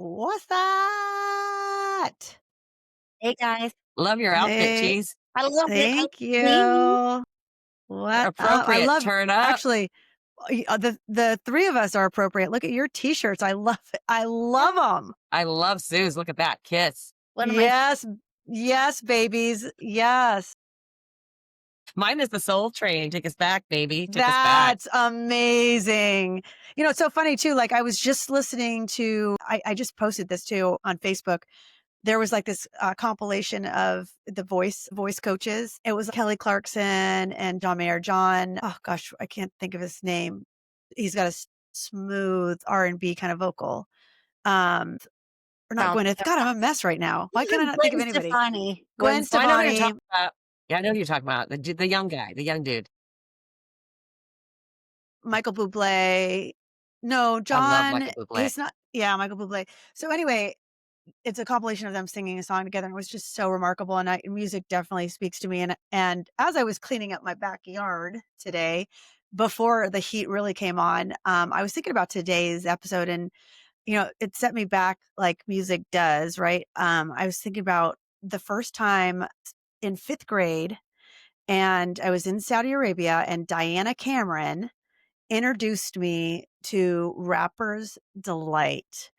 What's that? Hey guys, Love your outfit, Hey, Cheese. I love it. I thank see. you. What up? I Appropriate. love Turn up. actually the three of us are appropriate. Look at your t-shirts. I love it. I love them. I love Sue's. Look at that. Kiss. One of my Yes. Yes, babies. Yes. Mine is the Soul Train. Take us back, baby. Take us back. That's amazing. It's so funny too. Like I was just listening to, I just posted this too on Facebook. There was like this compilation of the voice coaches. It was Kelly Clarkson and John Mayer. John, oh gosh, I can't think of his name. He's got a smooth R&B kind of vocal. Or not mouth. Gwyneth. God, I'm a mess right now. Why can't I not think of Gwen anybody? Stefani. Gwen Oh, I know who you're Stefani, talking about. Yeah, I know who you're talking about. The young guy, the young dude. Michael Bublé. No, I love John, Michael Bublé. he's not. Yeah, Michael Bublé. So anyway, it's a compilation of them singing a song together. It was just so remarkable, and music definitely speaks to me. And as I was cleaning up my backyard today, before the heat really came on, I was thinking about today's episode, and it set me back like music does, right? I was thinking about the first time in fifth grade, and I was in Saudi Arabia, and Diana Cameron introduced me to Rapper's Delight.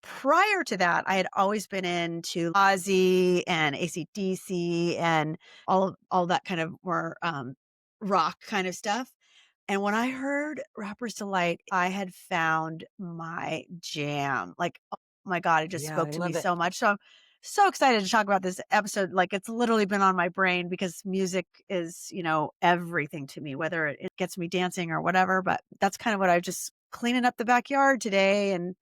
Prior to that, I had always been into Ozzy and AC/DC and all that kind of more rock kind of stuff. And when I heard Rapper's Delight, I had found my jam. Like, oh my God, it just Yeah, spoke I to me love it. so much. So I'm so excited to talk about this episode. Like, it's literally been on my brain because music is, everything to me, whether it gets me dancing or whatever. But that's kind of what I just cleaning up the backyard today and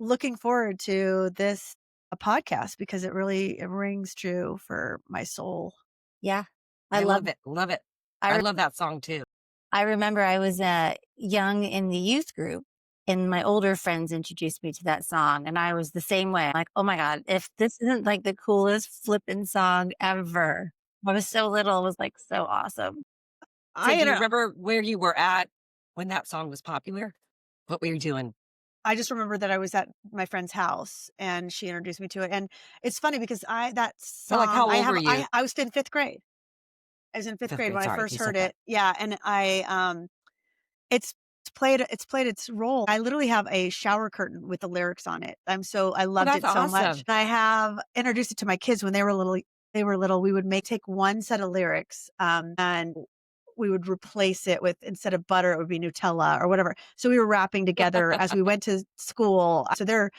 looking forward to this a podcast because it rings true for my soul. Yeah, I I love. love it. Love it. I I re- love that song too. I remember I was young in the youth group, and my older friends introduced me to that song, and I was the same way. Like, oh my god, if this isn't like the coolest flippin' song ever. I was so little, it was like so awesome. So, I do had you a remember where you were at when that song was popular? What were you doing? I just remember that I was at my friend's house and she introduced me to it. And it's funny because that So, like, song how old were you? I was in fifth grade. I was in fifth Fifth grade grade. when I Sorry, first you heard said that. it. Yeah. And it's played its role. I literally have a shower curtain with the lyrics on it. I Oh, loved that's it so much. awesome. I have introduced it to my kids when they were little. We would take one set of lyrics, and we would replace it with, instead of butter, it would be Nutella or whatever. So we were rapping together as we went to school. So they're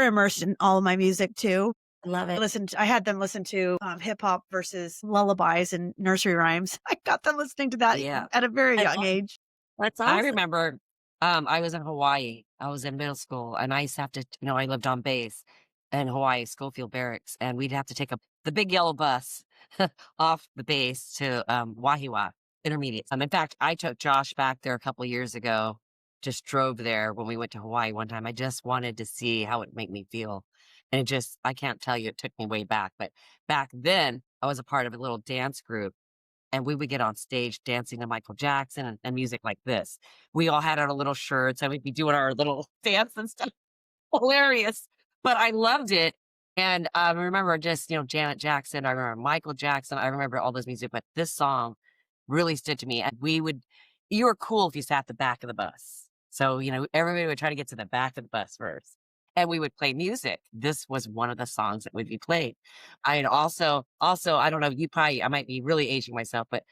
immersed in all of my music too. I love it. I had them listen to hip hop versus lullabies and nursery rhymes. I got them listening to that Yeah. at a very I young love. age. That's I awesome. remember I was in Hawaii. I was in middle school and I used to have to, I lived on base in Hawaii, Schofield Barracks, and we'd have to take the big yellow bus off the base to Wahiwa Intermediate. In fact, I took Josh back there a couple of years ago, just drove there when we went to Hawaii one time. I just wanted to see how it made me feel. And I can't tell you, it took me way back. But back then, I was a part of a little dance group and we would get on stage dancing to Michael Jackson and music like this. We all had our little shirts and we'd be doing our little dance and stuff. Hilarious. But I loved it. And I remember just, Janet Jackson. I remember Michael Jackson. I remember all those music, but this song really stood to me. And you were cool if you sat at the back of the bus. So, everybody would try to get to the back of the bus first. And we would play music. This was one of the songs that would be played. I had also, I don't know, I might be really aging myself, but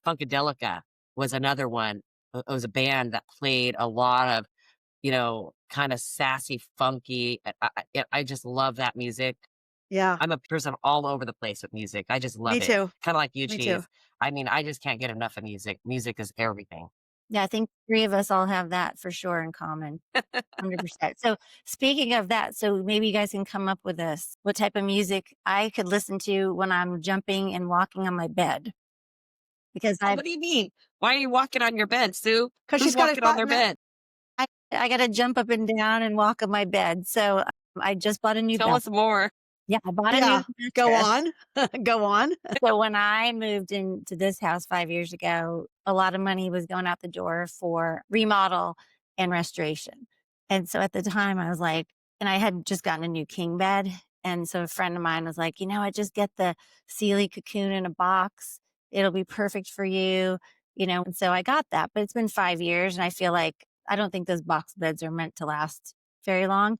Funkadelica was another one. It was a band that played a lot of, kind of sassy, funky. I just love that music. Yeah, I'm a person all over the place with music. I just me love it. too. Kind of like you, Me too. Cheese. I mean, I just can't get enough of music. Music is everything. Yeah, I think three of us all have that for sure in common. 100%. So speaking of that, so maybe you guys can come up with this. What type of music I could listen to when I'm jumping and walking on my bed? Because Oh, what do you mean? Why are you walking on your bed, Sue? Because Who's she's got a walking on their button up. bed? I got to jump up and down and walk on my bed. So I just bought a new Tell bed. us more. Yeah, I bought a Yeah, new go mattress. on. Go on. So when I moved into this house 5 years ago, a lot of money was going out the door for remodel and restoration. And so at the time I was like, and I had just gotten a new king bed. And so a friend of mine was like, I just get the Sealy cocoon in a box. It'll be perfect for you, And so I got that, but it's been 5 years and I feel like I don't think those box beds are meant to last very long.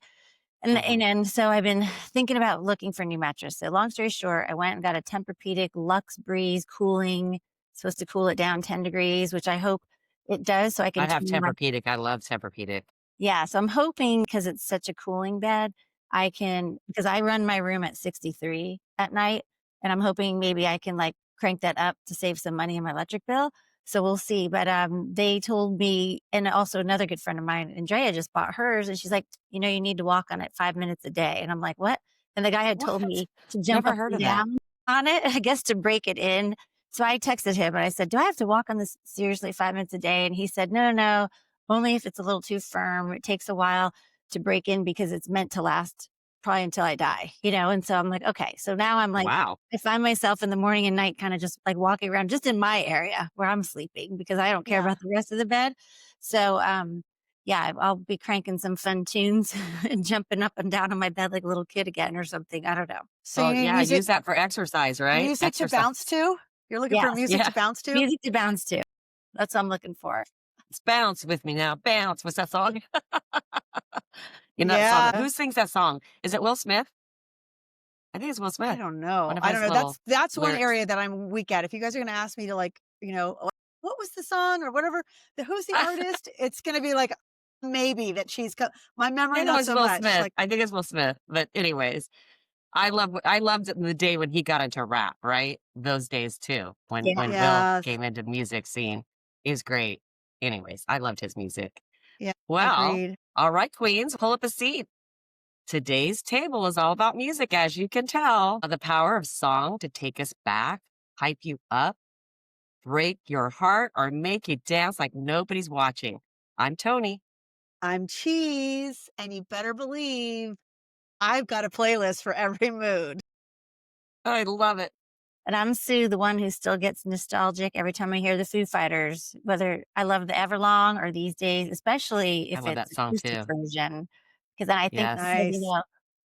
And Mhm. and and so I've been thinking about looking for a new mattress. So long story short, I went and got a Tempur-Pedic Lux Breeze cooling, supposed to cool it down 10 degrees, which I hope it does so I I can have turn my. Tempur-Pedic. I love Tempur-Pedic. Yeah, so I'm hoping because it's such a cooling bed, I can because I run my room at 63 at night, and I'm hoping maybe I can, like, crank that up to save some money in my electric bill, so we'll see, but, they told me and also another good friend of mine, Andrea, just bought hers, and she's like, you need to walk on it 5 minutes a day," and I'm like, "What?" And the guy had told What? me to jump Never up heard and of that. down on it, I guess to break it in, so I texted him, and I said, "Do I have to walk on this seriously 5 minutes a day?" And he said, "No, no, no. Only if it's a little too firm. It takes a while to break in because it's meant to last probably until I die." And so I'm like, okay. So now I'm like, Wow. I find myself in the morning and night kind of just like walking around just in my area where I'm sleeping because I don't care Yeah. about the rest of the bed. So, yeah, I'll be cranking some fun tunes and jumping up and down on my bed like a little kid again or something. I don't know. So you Well, need yeah, use that for exercise, right? music to Exercise. bounce to? You're looking for Yes, music Yeah. to bounce to? music to bounce to. That's what I'm looking for. It's bounce with me now. Bounce. What's that song? That song. Yeah. Who sings that song? Is it Will Smith? I think it's Will I Smith. don't know. One of I don't his know. little That's one lyrics. area that I'm weak at. If you guys are gonna ask me to like, what was the song or whatever, who's the artist? It's gonna be like maybe that my memory I know not it's so Will much. Smith. Like, I think it's Will Smith. But anyways, I loved it in the day when he got into rap, right? Those days too. Yeah. When Will yes. came into music scene. It was great. Anyways, I loved his music. Yeah, Well, agreed. all right, queens, pull up a seat. Today's table is all about music, as you can tell. The power of song to take us back, hype you up, break your heart, or make you dance like nobody's watching. I'm Tony. I'm Cheese, and you better believe I've got a playlist for every mood. I love it. And I'm Sue, the one who still gets nostalgic every time I hear the Foo Fighters, whether I love the Everlong or these days, especially I if love it's that song acoustic too. version. Because then I think, Yes. Nice.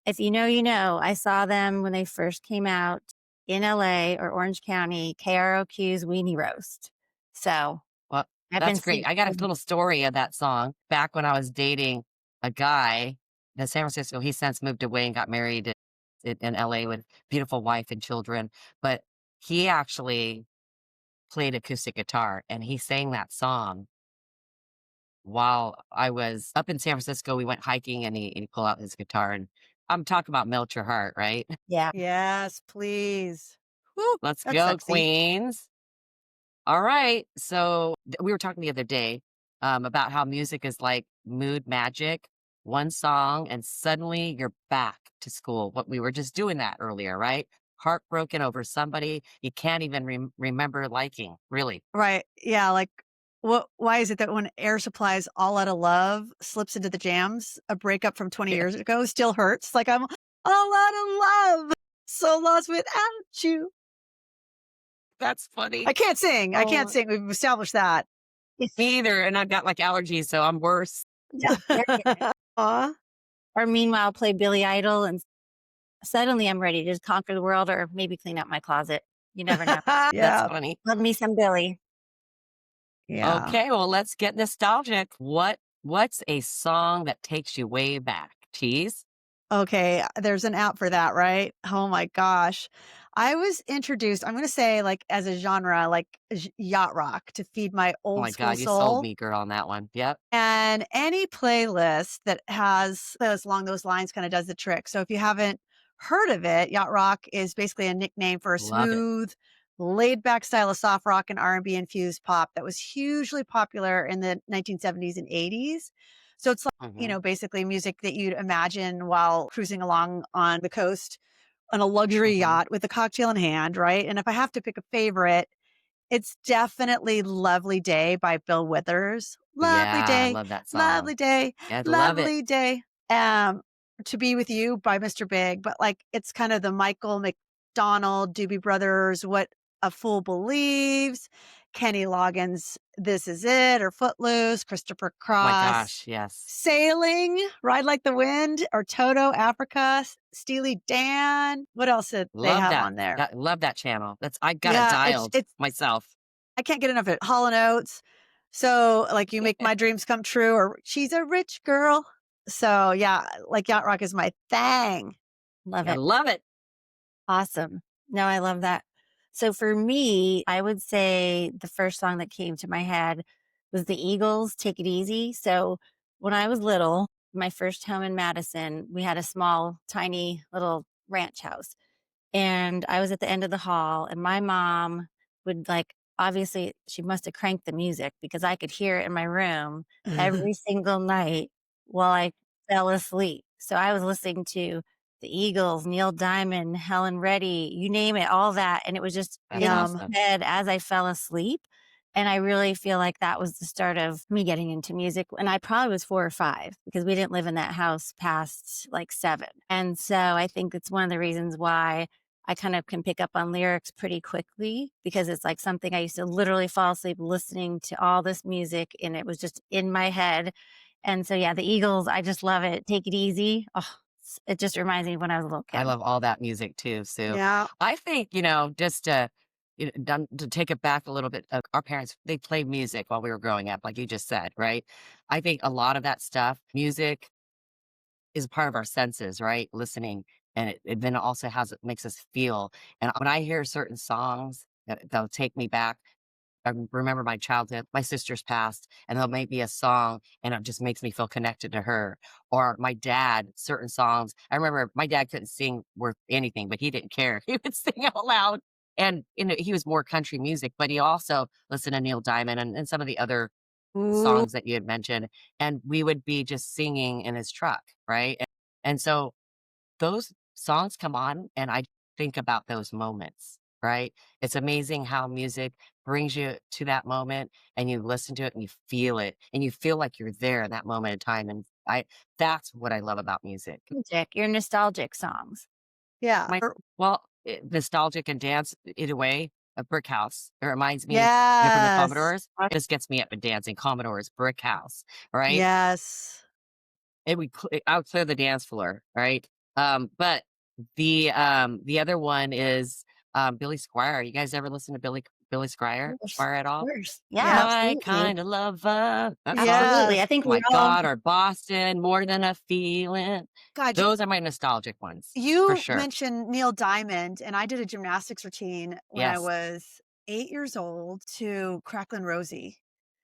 if you know, you know. I saw them when they first came out in LA or Orange County, KROQ's Weenie Roast. So Well, I've been that's great. seeing I got a little story of that song. Back when I was dating a guy in San Francisco, he since moved away and got married in LA with beautiful wife and children. But he actually played acoustic guitar and he sang that song while I was up in San Francisco. We went hiking and he pulled out his guitar and I'm talking about melt your heart, right? yeah. Yes, please. Woo, Let's that's go, sexy. Queens. All right. So we were talking the other day about how music is like mood magic. One song, and suddenly you're back to school. What we were just doing that earlier, right? Heartbroken over somebody you can't even remember liking, really. Right. Yeah, like, why is it that when Air Supply's "All Outta Love" slips into the jams, a breakup from 20 Yeah, years ago still hurts? Like, I'm all out of love, so lost without you. that's funny. I can't Oh, sing, we've established that. me either. And I've got like allergies, so I'm worse. Yeah. Aw. Or meanwhile, play Billy Idol and suddenly I'm ready to just conquer the world or maybe clean up my closet. You never know. That's Yeah, funny. Love me some Billy. yeah. Okay, well, let's get nostalgic. What's a song that takes you way back? Cheese? Okay, there's an app for that, right? Oh my gosh. I was introduced, I'm gonna say, like, as a genre, like, yacht rock to feed my Oh old my school God, you sold soul. me, girl, on that one. Yep. And any playlist that has those along those lines kinda does the trick. So if you haven't heard of it, yacht rock is basically a nickname for a Love it. smooth, laid back style of soft rock and R&B infused pop that was hugely popular in the 1970s and 80s. So it's like, Hmm. basically music that you'd imagine while cruising along on the coast on a luxury Hmm. yacht with a cocktail in hand, right? And if I have to pick a favorite, it's definitely "Lovely Day" by Bill Withers. Yeah, I love that song. Lovely day, Yeah, I love it. lovely day. Um, "To Be With You" by Mr. Big, but, like, it's kind of the Michael McDonald, Doobie Brothers, "What a Fool Believes," Kenny Loggins' "This Is It" or "Footloose," Christopher My Cross, gosh, yes. "Sailing," "Ride Like the Wind," or "Toto," "Africa," Steely Dan. What else did they Love have that. on there? That love that channel. That's I got it Yeah, dialed myself. I can't get enough of it. Hall& and Oates. So, like, "You Make My Dreams Come True," or "She's a Rich Girl." So, yeah, like, yacht rock is my thing. Love Gotta it. love it. Awesome. No, I love that. So for me, I would say the first song that came to my head was the Eagles' Take It Easy. So when I was little, my first home in Madison, we had a small, tiny little ranch house. And I was at the end of the hall, and my mom would like, obviously, she must have cranked the music because I could hear it in my room every single night while I fell asleep. So I was listening to the Eagles, Neil Diamond, Helen Reddy, you name it, all that. And it was just That's in Yum. awesome. my head as I fell asleep. And I really feel like that was the start of me getting into music. And I probably was 4 or 5 because we didn't live in that house past like 7. And so I think it's one of the reasons why I kind of can pick up on lyrics pretty quickly because it's like something I used to literally fall asleep listening to all this music and it was just in my head. And so, yeah, the Eagles, I just love it. Take it easy. Oh, it just reminds me of when I was a little I kid. love all that music too, Sue. Yeah. I think, just to take it back a little bit, our parents, they played music while we were growing up, like you just said, right? I think a lot of that stuff, music is a part of our senses, right? Listening. And it then also makes us feel. And when I hear certain songs, they'll take me back. I remember my childhood, my sister's passed, and they'll make me a song, and it just makes me feel connected to her. Or my dad, certain songs. I remember my dad couldn't sing worth anything, but he didn't care. He would sing out loud. And he was more country music, but he also listened to Neil Diamond and some of the other Ooh, songs that you had mentioned. And we would be just singing in his truck, right? And so those songs come on and I think about those moments, right? It's amazing how music brings you to that moment and you listen to it and you feel it and you feel like you're there in that moment in time. And that's what I love about music. nostalgic, your nostalgic songs. Yeah. My, well, nostalgic and dance in a way, a brick house. It reminds me, from the Yes. Commodores. It just gets me up and dancing. Commodores, brick house, right? Yes. I would clear the dance floor, right? But the other one is, Billy Squier. You guys ever listen to Billy Squier Course, Squier at all? course. Yeah, Yep. My absolutely. kind of lover, that song? Absolutely. Yes. I think Oh we my all, god, or Boston, More Than a Feeling. God, Those are my nostalgic ones, for you sure. mentioned Neil Diamond, and I did a gymnastics routine when I Yes. was 8 years old to Cracklin' Rosie.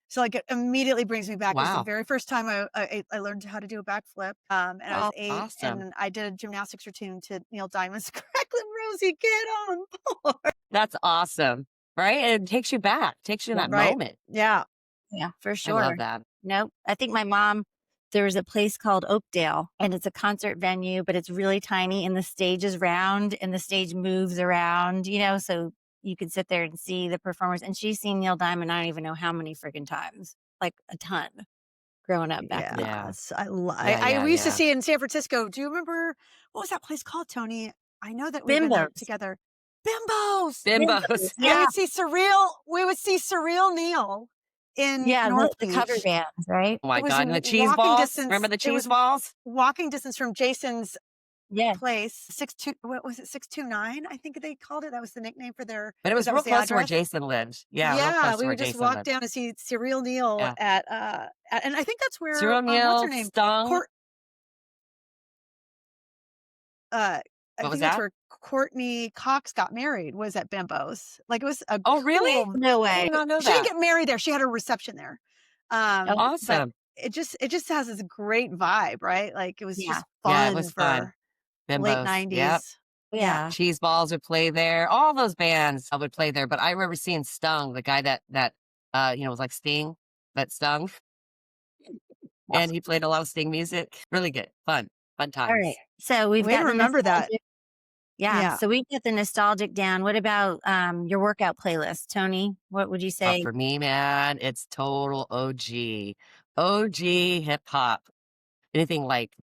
So, like, it immediately brings me back. It was the Wow. very first time I learned how to do a backflip, and I was oh, 8, Awesome. and I did a gymnastics routine to Neil Diamond's "Cracklin' Rosie, Get On Board." That's awesome, right? And it takes you back, takes you in yeah. that Right. moment. Yeah. Yeah, for I sure. love that. Nope. I think my mom, there was a place called Oakdale and it's a concert venue, but it's really tiny and the stage is round and the stage moves around, so you could sit there and see the performers. And she's seen Neil Diamond, I don't even know how many freaking times, like a ton growing up back in the day. Yeah. Yes. I li Yeah, I yeah, we used to yeah. see it in San Francisco. Do you remember what was that place called, Tony? I know that we've been there Bimbos. together. Bimbo's! Bimbos. Bimbos. We Yeah. would see Surreal Neil in Yeah. North The cover Beach. bands, right? Oh It my was god, and w the cheese walking balls? Remember distance the it cheese was balls? walking distance from Jason's Yeah. place, 62 what was it, 629, I think they called it? That was the nickname for their But it 'cause was that real was the close to where address. Jason lived. Yeah, real Yeah, close to we where would just Jason walk lived. down to see Surreal Neil Yeah. and I think that's where, Cyril what's her Neal, name? Stung. Court uh, I What was think that's that? where Courtney Cox got married, was at Bimbo's. Like, it was a Oh, really? cool No I way. did not know she didn't that. get married there, she had a reception there. Oh, But Awesome. it just has this great vibe, right? Like, it was yeah. just Yeah, it fun was fun. for late Bimbos. Yep. 90s. Yeah. Yeah. Cheese balls would play there. All those bands would play there. But I remember seeing Stung, the guy that was like Sting, that Stung, and he played a lot of Sting music. Really good. Fun. Fun All right. times. So we've Way to got the remember that. nostalgic. Yeah. Yeah. So we've got the nostalgic down. What about your workout playlist, Tony? What would you say? For me, man, it's total OG. OG hip hop. Anything like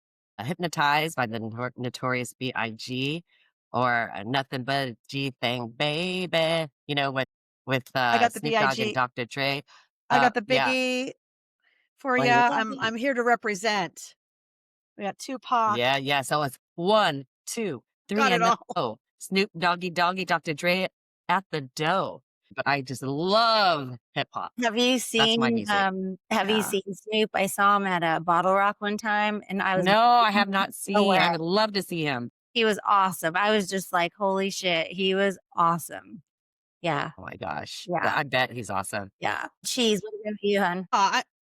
Hypnotized by the Notorious B.I.G. or Nothing But a G Thing, Baby. You know, with, I got the Snoop Dogg and BIG. Dr. Dre. I got the Yeah. Biggie for Like, ya. "Love I'm me." here to represent. We got Tupac. Yeah, yeah, so it's 1, 2, 3, Got it and all. oh, Snoop Doggy Doggy, Dr. Dre at the dough. But I just love hip hop. That's my music. Have you Yeah. seen Snoop? I saw him at a Bottle Rock one time, and I was No, I have blown not seen. away. I would love to see him. He was awesome. I was just like, "Holy shit, he was awesome." Yeah, Oh my gosh. yeah, I bet he's awesome. yeah. Cheese, what about you, hun?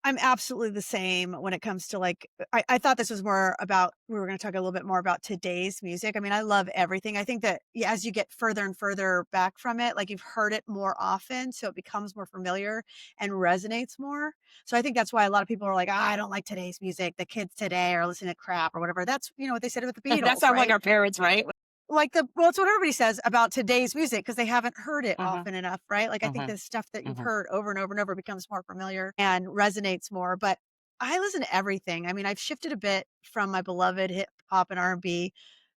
I'm absolutely the same when it comes to like I thought this was more about we were going to talk a little bit more about today's music. I mean, I love everything. I think that yeah, as you get further and further back from it, like you've heard it more often, so it becomes more familiar and resonates more. So I think that's why a lot of people are like, I don't like today's music. The kids today are listening to crap or whatever. That's what they said with the That Beatles, sounds like right? our parents, right? Like well, it's what everybody says about today's music because they haven't heard it Mhm, often enough, right? Like I think mhm, the stuff that you've mhm. heard over and over and over becomes more familiar and resonates more. But I listen to everything. I mean, I've shifted a bit from my beloved hip hop and R&B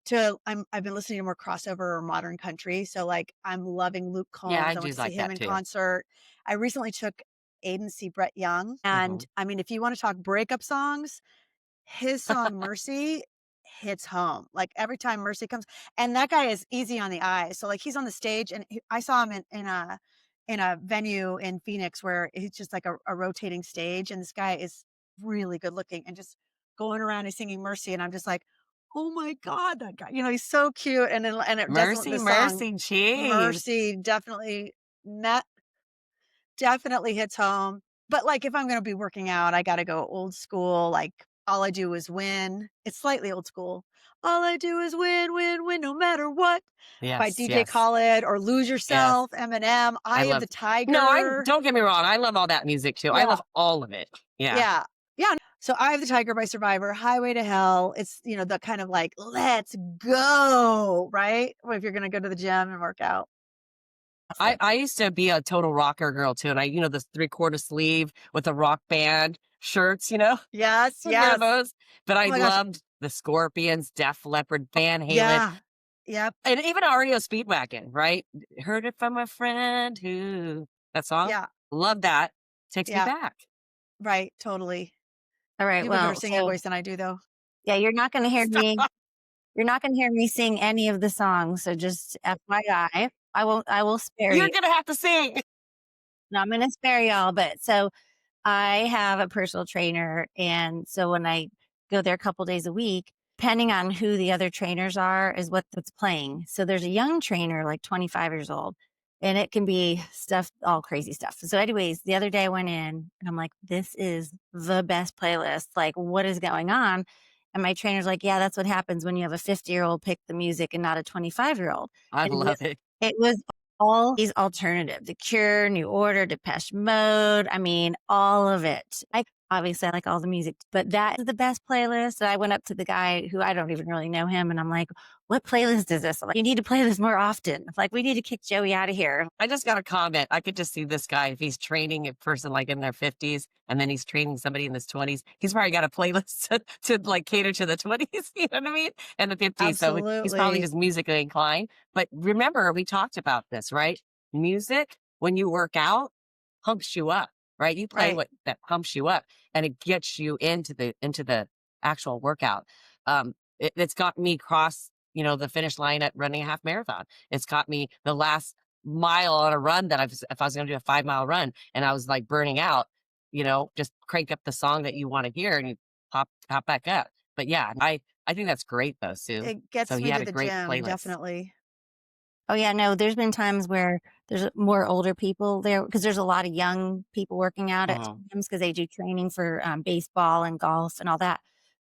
to I've been listening to more crossover or modern country. So like I'm loving Luke Yeah, Combs. I I do went to see like him that in too. concert. I recently took Aiden to see Brett Young. And Mhm. I mean, if you want to talk breakup songs, his song "Mercy" hits home, like, every time Mercy comes and that guy is easy on the eyes, so, like, he's on the stage and I saw him in a venue in Phoenix where it's just like a rotating stage, and this guy is really good looking and just going around and singing "Mercy," and I'm just like, "Oh my god, that guy," he's so cute, and it doesn't Mercy, the song mercy, cheese. "Mercy" met definitely hits home, but, like, if I'm gonna be working out, I gotta go old school, like, "All I Do Is Win." It's slightly old school. "All I do is win, win, win, no matter what," by Yes, DJ yes, Khaled or "Lose yes. Yourself," Eminem, I "Eye of love the No, I Tiger." don't get me wrong, I love all that music too. I Yeah, love all of it. Yeah. yeah, yeah. So, "Eye of the Tiger" by Survivor, "Highway to Hell," it's, the kind of like, "Let's go," right? Or if you're gonna go to the gym and work out. I Fantastic. I used to be a total rocker girl too, and the 3/4 sleeve with the Rock Band shirts, Yes, I'd wear yes. those, but Oh I my gosh. loved the Scorpions, Def Leppard, Van Halen, Yeah. Yep. and even REO Speedwagon, right? Heard it from a friend who that song? Yeah. Love that. Takes me Yeah. back. Right, totally. All right, You have a better well, singing so voice than I do, though. yeah, Stop. you're not gonna hear me sing any of the songs, so just FYI. I will spare You're you. gonna have to sing. No, I'm gonna spare y'all, but so I have a personal trainer, and so when I go there a couple days a week, depending on who the other trainers are, is what's playing. So there's a young trainer, like 25 years old, and it can be stuff, all crazy stuff. So, anyways, the other day I went in and I'm like, this is the best playlist. Like, what is going on? And my trainer's like, yeah, that's what happens when you have a 50-year-old pick the music and not a 25-year-old. I And love it. it was all these alternatives, The Cure, New Order, Depeche Mode. I mean, all of it. I like all the music, but that is the best playlist. And I went up to the guy who I don't even really know him, and I'm like, "What playlist is this?" I'm like, "You need to play this more often." Like, we need to kick Joey out of here. I just got a comment. I could just see this guy if he's training a person like in their 50s and then he's training somebody in his 20s. He's probably got a playlist to like cater to the 20s, you know what I mean? And the 50s. So he's probably Absolutely. just musically inclined. But remember, we talked about this, right? Music, when you work out, pumps you up, right? You play Right. what that pumps you up and it gets you into the actual workout. It's got me cross, the finish line at running a half marathon. It's got me the last mile on a run that if I was going to do a 5 mile run and I was like burning out, just crank up the song that you want to hear and you pop back up. But yeah, I think that's great though, Sue. It So gets he me had to a the great gym, playlist. definitely. Oh yeah, no, there's been times where there's more older people there because there's a lot of young people working out at Mhm. gyms because they do training for baseball and golf and all that.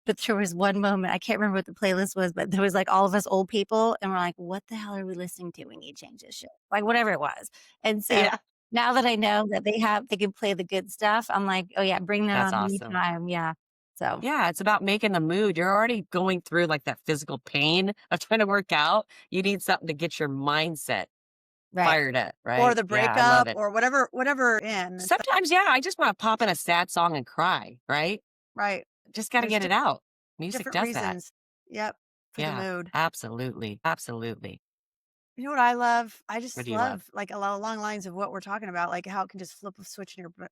But there was one moment, I can't remember what the playlist was, but there was like all of us old people, and we're like, what the hell are we listening to? We need to change this shit. Like, whatever it was. And so Yeah, now that I know that they can play the good stuff, I'm like, oh yeah, bring that that's on awesome. anytime. Yeah. So, Yeah, it's about making the mood. You're already going through like that physical pain of trying to work out. You need something to get your mindset right. fired up, Or right? the Yeah, I love breakup it. or whatever in, it's like Sometimes, yeah, I just want to pop in a sad song and cry, right? right. Just got to There's get it out. Music different does that. reasons. Yep, for the Yeah, mood. absolutely. Absolutely. You know what I love? I What just do you love? love, like, along lines of what we're talking about, like, how it can just flip a switch in your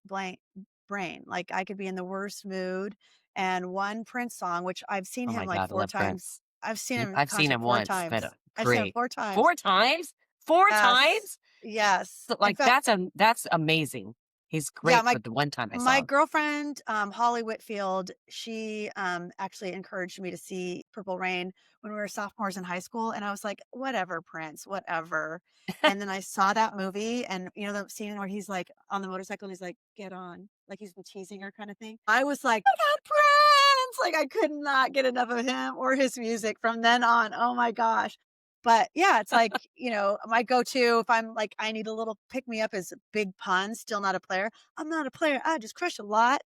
brain. Like, I could be in the worst mood, and one Prince song, which I've seen Oh him, my like, god, I 4 love times. Prince. I've seen him in I've seen concert him 4 once, but, times. I've seen him great. 4 times. 4 times? 4 Yes. times? Yes. So, In like, fact, that's amazing. He's yeah, great, but the one time I my saw him. girlfriend, Holly Whitfield, she, actually encouraged me to see Purple Rain when we were sophomores in high school, and I was like, "Whatever, Prince, whatever." And then I saw that movie and, you know, the scene where he's, like, on the motorcycle and he's like, "Get on," like he's been teasing her kinda thing. I was like, "Oh my god, Prince!" Like, I could not get enough of him or his music from then on. Oh my gosh. But, yeah, it's like, you know, my go-to if I'm like, I need a little pick me up is Big Pun, Still Not a Player. I'm not a player, I just crush a lot.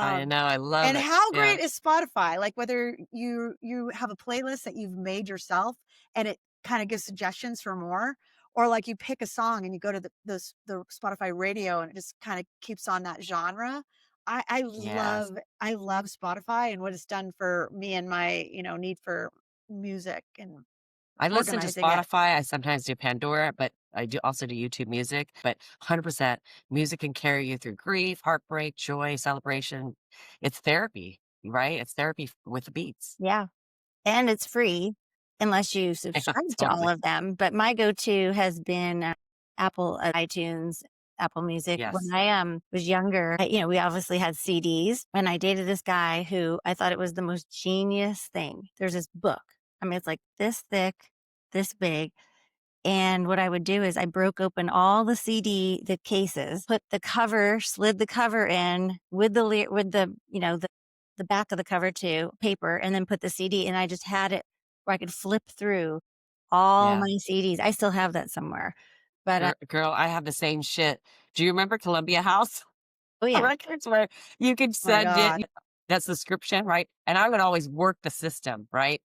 I Um, know, I love and it. how Yeah. great is Spotify? Like, whether you have a playlist that you've made yourself and it kinda gives suggestions for more, or, like, you pick a song and you go to the Spotify radio and it just kinda keeps on that genre. Yes. I love Spotify and what it's done for me and my, you know, need for music and I listen to organizing it. Spotify, I sometimes do Pandora, but I do also do YouTube Music, but 100% music can carry you through grief, heartbreak, joy, celebration. It's therapy, right? It's therapy with the beats. Yeah. And it's free unless you Yeah, subscribe to all totally. of them, but my go-to has been, Apple, iTunes, Apple Music. When Yes. I, was younger, we obviously had CDs, and I dated this guy who I thought it was the most genius thing. There's this book. I mean, it's like this thick, this big, and what I would do is I broke open all the cases, put the cover, slid the cover in with the back of the cover too, paper, and then put the CD, and I just had it where I could flip through all Yeah. my CDs. I still have that somewhere. But, Girl, I have the same shit. Do you remember Columbia House? oh, yeah. Records where you could My send it god. that subscription, right? And I would always work the system, right?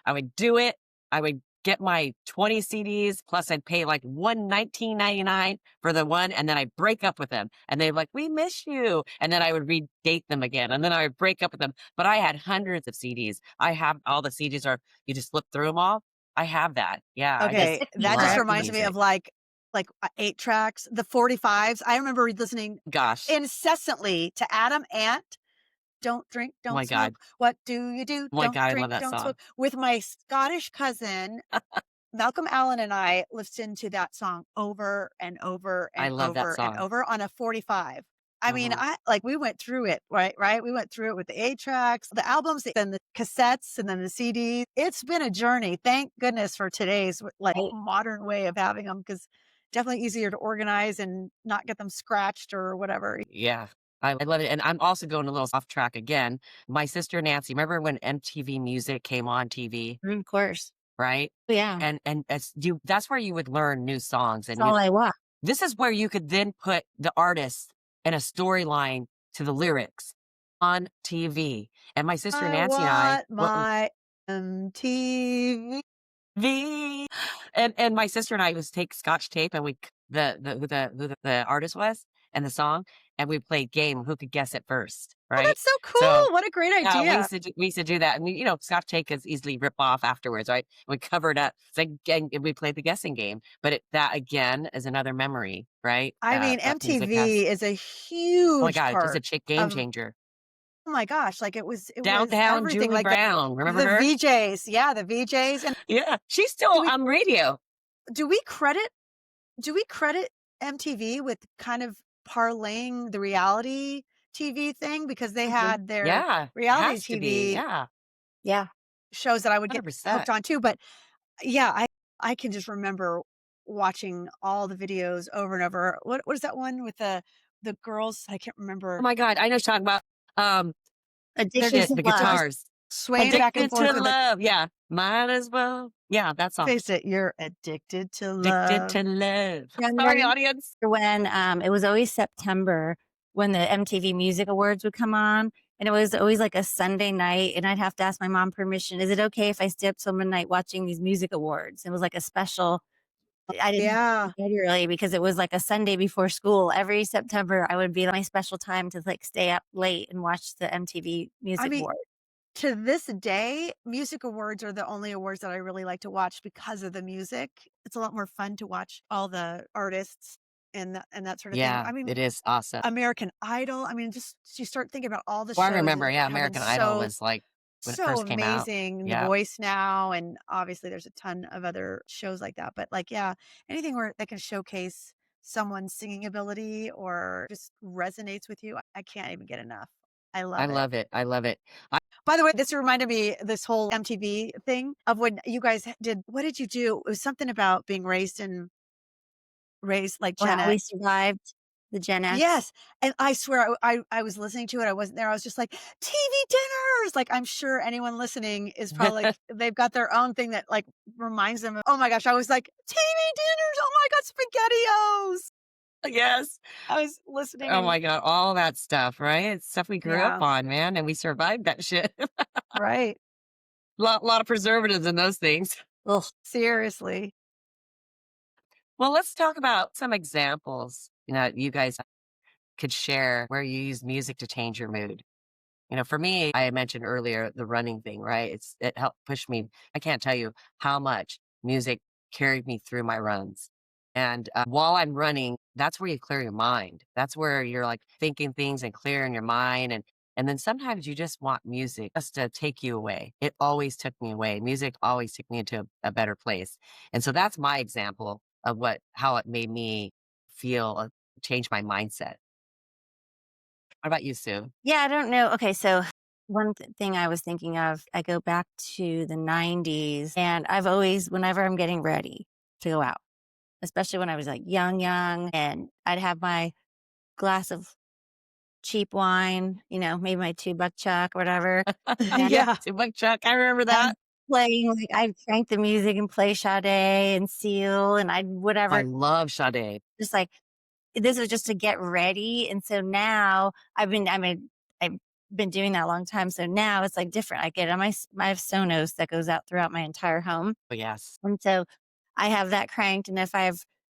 I would do it. I would get my 20 CDs, plus I'd pay like one 19.99 for the one, and then I'd break up with them. And they'd like, "We miss you." And then I would redate them again, and then I would break up with them. But I had hundreds of CDs. I have all the CDs are you just flip through them all. I have that. Yeah, I It just Okay, took me that just love forever. reminds me music. of, 8 tracks, the 45s. I remember listening Gosh. incessantly to Adam Ant, "Don't drink, Oh don't my god. smoke. What do you do? Oh my Don't god, I love drink, that don't song. smoke." With my Scottish cousin, Malcolm Allen and I listened to that song over and over I and love that over and song. over on a 45. I mean, Mhm. we went through it, right? We went through it with the 8 tracks, the albums, then the cassettes, and then the CDs. It's been a journey. Thank goodness for today's, Right? modern way of having them, because definitely easier to organize and not get them scratched or whatever. Yeah, I love it, and I'm also going a little off track again. My sister Nancy, remember when MTV Music came on TV, Of course. right? Oh, yeah. And that's where you would learn new songs, That's and you all I want. this is where you could then put the artist and a storyline to the lyrics on TV. And my sister I Nancy and I, want my MTV. V and my sister and I would take Scotch tape and we who the artist was and the song, and we played game who could guess it first, Oh, right? that's so So, cool. What a great yeah, idea. we used to do that, and Scotch tape is easily rip off afterwards, right? We covered up, it's like, and we played the guessing game, but that again is another memory, right? I mean, That music has. MTV is a Oh my huge god, it's a part game of changer. oh my gosh, it was Downtown everything, Julie like, Brown, remember the her? VJs, yeah, the VJs, and Yeah, she's do still we on radio. do we credit do we credit MTV with kind of parlaying the reality TV thing? Because they Mhm. had their Yeah, reality has to be, TV yeah, Yeah. shows that I would get hooked 100%. on too, but yeah, I can just remember watching all the videos over and over. What is that one with the girls? I can't Oh remember. my god, I know what you're talking about. They're Addicted just Shit, to the they're love. just guitars. swaying back and Addicted forth to with the love, yeah, might as well. Yeah, that song. face it, you're addicted to Addicted love. to love. Sorry, Younger audience. when, it was always September when the MTV Music Awards would come on, and it was always like a Sunday night, and I'd have to ask my mom permission, "Is it okay if I stay up till midnight watching these music awards?" It was like a special. I didn't Yeah. regularly because it was like a Sunday before school. Every September, I would be my special time to, like, stay up late and watch the MTV I Music mean, Awards. To this day, music awards are the only awards that I really like to watch because of the music. It's a lot more fun to watch all the artists and that sort of thing. Yeah, I mean, it is awesome. American Idol, I mean, just you start thinking about all the Well, I shows remember, that yeah, have been American Idol so was, like, when it so first came out. amazing. The Yeah, Voice now, and obviously there's a ton of other shows like that. But like, yeah, anything where that can showcase someone's singing ability or just resonates with you, I can't even get enough. I I love it. love it, I love it. I By the way, this reminded me this whole MTV thing of when you guys did what did you do? It was something about being raised like Or Gen how we X. survived the Gen X. Yes, and I swear I was listening to it, I wasn't there, I was just like, "TV dinners!" Like, I'm sure anyone listening is probably like they've got their own thing that, like, reminds them of oh my gosh, I was like, "TV dinners! Oh my god, SpaghettiOs!" Yes. I was listening Oh and my god, all that stuff, right? It's stuff we grew up yeah, on, man, and we survived that shit. right. Lot of preservatives in those things. Ugh. Seriously. Well, let's talk about some examples, you guys could share where you use music to change your mood. For me, I had mentioned earlier the running thing, right? It helped push me. I can't tell you how much music carried me through my runs. And while I'm running, that's where you clear your mind. That's where you're like thinking things and clearing your mind. And then sometimes you just want music just to take you away. It always took me away. Music always took me into a better place. And so that's my example of how it made me feel, change my mindset. What about you, Sue? Yeah, I don't know. Okay, so one thing I was thinking of, I go back to the 90s, and I've always, whenever I'm getting ready to go out, especially when I was like young, and I'd have my glass of cheap wine, maybe my 2 buck chuck or whatever. And Yeah, Yeah. Timbuk Chuck, I remember that. I'm playing, like, I'd crank the music and play Sade and Seal, and I'd I whatever, love Sade. just like this was just to get ready. And so now I've been doing that a long time. So now it's like different. I get on I have Sonos that goes out throughout my entire home. Oh, yes. And so I have that cranked. And if I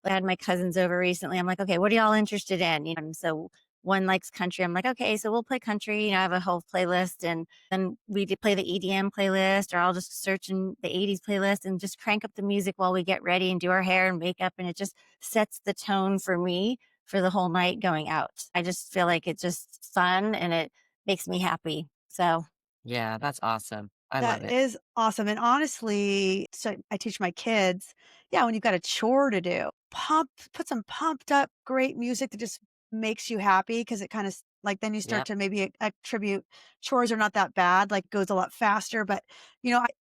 had my cousins over recently, I'm like, okay, what are y'all interested in? And so one likes country. I'm like, okay, so we'll play country. I have a whole playlist, and then play the EDM playlist, or I'll just search in the 80s playlist and just crank up the music while we get ready and do our hair and makeup. And it just sets the tone for me for the whole night going out. I just feel like it's just fun and it makes me happy. So Yeah, that's awesome. I love That it. is awesome, and honestly, so I teach my kids, yeah, when you've got a chore to do, put some pumped up great music that just makes you happy because it kinda like, then you start Yep. to maybe attribute chores are not that bad, like, goes a lot faster, but,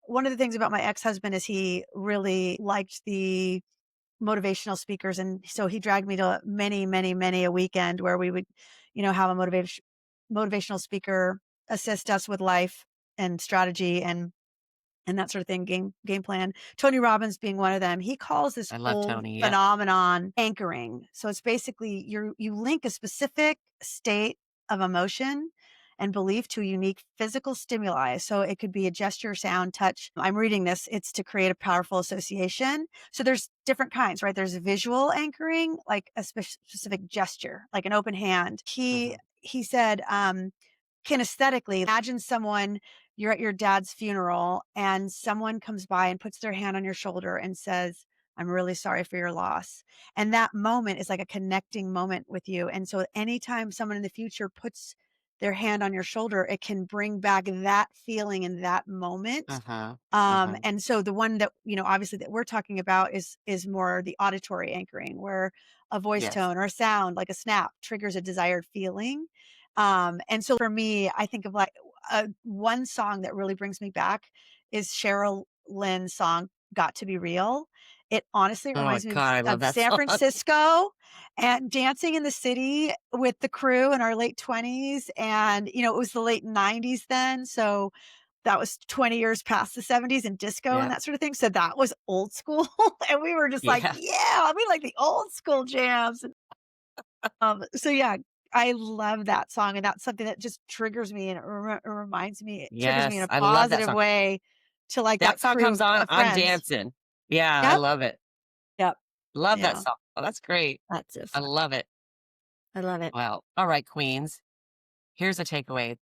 one of the things about my ex-husband is he really liked the motivational speakers, and so he dragged me to many, many, many a weekend where we would, have a motivational speaker assist us with life and strategy and that sort of thing, game plan. Tony Robbins being one of them. He calls this I love whole Tony. Yep. phenomenon anchoring. So it's basically you link a specific state of emotion and belief to a unique physical stimuli. So it could be a gesture, sound, touch. I'm reading this. It's to create a powerful association. So there's different kinds, right? There's visual anchoring, like a specific gesture, like an open hand. He Mhm. he said, kinesthetically, imagine someone you're at your dad's funeral and someone comes by and puts their hand on your shoulder and says, "I'm really sorry for your loss." And that moment is like a connecting moment with you. And so anytime someone in the future puts their hand on your shoulder, it can bring back that feeling in that moment. Uh-huh. Uh-huh. And so the one that, obviously that we're talking about is more the auditory anchoring where a voice Yes. tone or a sound like a snap triggers a desired feeling. And so for me, I think of like one song that really brings me back is Cheryl Lynn's song "Got to Be Real." It honestly Oh my reminds me god, I love of that San song. Francisco and dancing in the city with the crew in our late 20s. And, it was the late 90s then. So that was 20 years past the 70s and disco and Yeah. that sort of thing. So that was old school. And we were just like, Yeah. yeah, we like the old school jams. So yeah, I love that song, and that's something that just triggers me, and it reminds me it triggers me in Yes, a I love that positive song. way to, like, That that song comes crew on, of I'm friends. dancing. Yeah, I Yep, love it. yep, Love that yeah. song. Oh, that's great. that's so I fun. love it. I love it. Well, all right, queens. Here's a takeaway.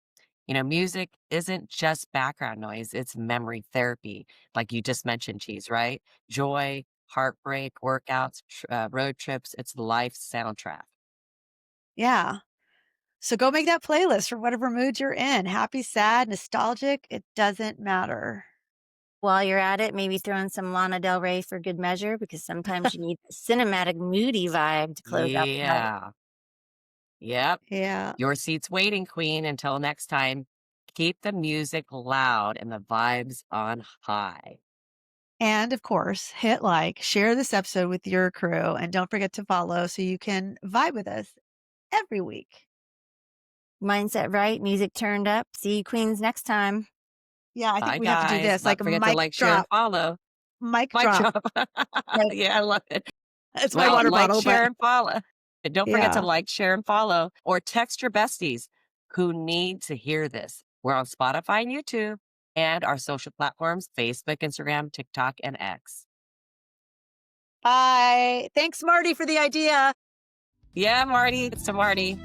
Music isn't just background noise, it's memory therapy, like you just mentioned, Cheese, right? Joy, heartbreak, workouts, road trips, it's life soundtrack. Yeah. So go make that playlist for whatever mood you're in. Happy, sad, nostalgic, it doesn't matter. While you're at it, maybe throw in some Lana Del Rey for good measure because sometimes you need a cinematic, moody vibe to close out the night. Yeah. Yep. Yeah. Your seat's waiting, Queen. Until next time, keep the music loud and the vibes on high. And of course, hit like, share this episode with your crew, and don't forget to follow so you can vibe with us every week. Mindset right, music turned up. See you queens next time. Yeah, I think Bye, we have to do guys. this, Not like forget to like, share, and follow. mic Mic drop. drop. Like, Yeah, I love it. It's my Well, water like, bottle, share, but and follow. And don't forget to yeah. like, share, and follow, or text your besties who need to hear this. We're on Spotify and YouTube and our social platforms, Facebook, Instagram, TikTok, and X. Bye. Thanks, Marty, for the idea. Yeah, Marty. It's to Marty.